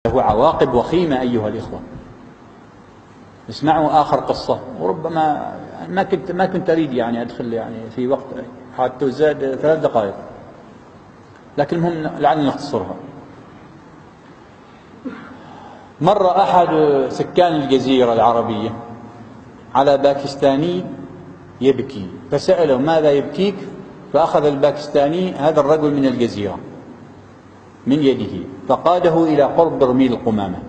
له عواقب وخيمة أيها الإخوة. اسمعوا آخر قصة، وربما ما كنت أريد يعني أدخل يعني في وقت حتى زاد 3 دقائق، لكن المهم لعلنا نختصرها. مر أحد سكان الجزيرة العربية على باكستاني يبكي، فسأله ماذا يبكيك؟ فأخذ الباكستاني هذا الرجل من الجزيرة من يده فقاده إلى قرب برميل القمامة،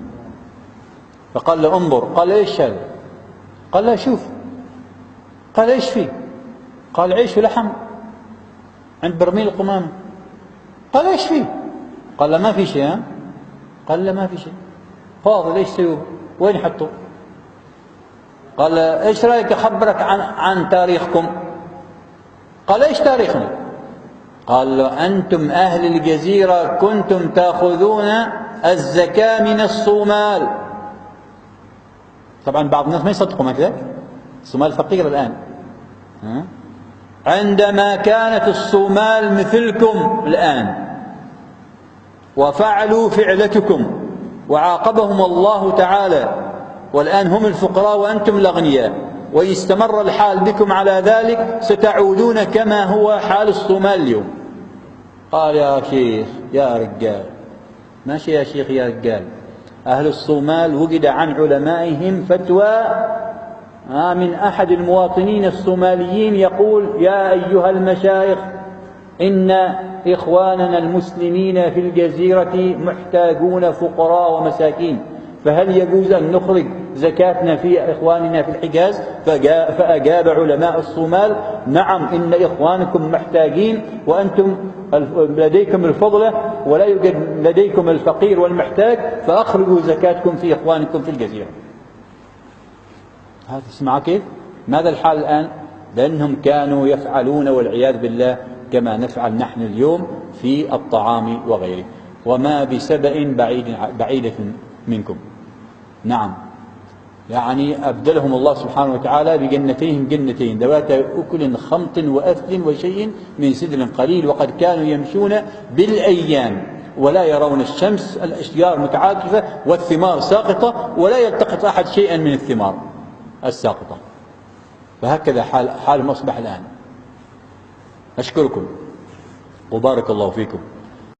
فقال له انظر. قال ايش هذا؟ قال له شوف. قال ايش فيه؟ قال عيش ولحم عند برميل القمامة. قال ايش فيه؟ قال له ما في شيء. قال له ما في شيء فاضي، ليش تسويه؟ وين حطه؟ قال ايش رايك اخبرك عن تاريخكم؟ قال ايش تاريخنا؟ قال له انتم اهل الجزيرة كنتم تاخذون الزكاة من الصومال. طبعا بعض الناس ما يصدقوا مثلك، الصومال فقير الان، عندما كانت الصومال مثلكم الان وفعلوا فعلتكم وعاقبهم الله تعالى، والآن هم الفقراء وأنتم الأغنياء، وإن استمر الحال بكم على ذلك ستعودون كما هو حال الصومال اليوم. قال يا شيخ يا رجال، ماشي يا شيخ يا رجال، أهل الصومال وجد عن علمائهم فتوى من أحد المواطنين الصوماليين يقول يا أيها المشايخ إن إخواننا المسلمين في الجزيرة محتاجون فقراء ومساكين، فهل يجوز أن نخرج زكاتنا في إخواننا في الحجاز؟ فأجاب علماء الصومال نعم، إن إخوانكم محتاجين وأنتم لديكم الفضلة ولا يوجد لديكم الفقير والمحتاج، فأخرجوا زكاتكم في إخوانكم في الجزيرة. هذا اسمع كيف؟ ماذا الحال الآن؟ لأنهم كانوا يفعلون والعياذ بالله كما نفعل نحن اليوم في الطعام وغيره، وما بسبأ بعيدة منكم. نعم، يعني أبدلهم الله سبحانه وتعالى بجنتين جنتين ذوات أكل خمط وأثل وشيء من سدر قليل، وقد كانوا يمشون بالأيام ولا يرون الشمس، الأشجار متعاكفة والثمار ساقطة ولا يلتقط أحد شيئا من الثمار الساقطة. فهكذا حالهم أصبح الآن. أشكركم وبارك الله فيكم.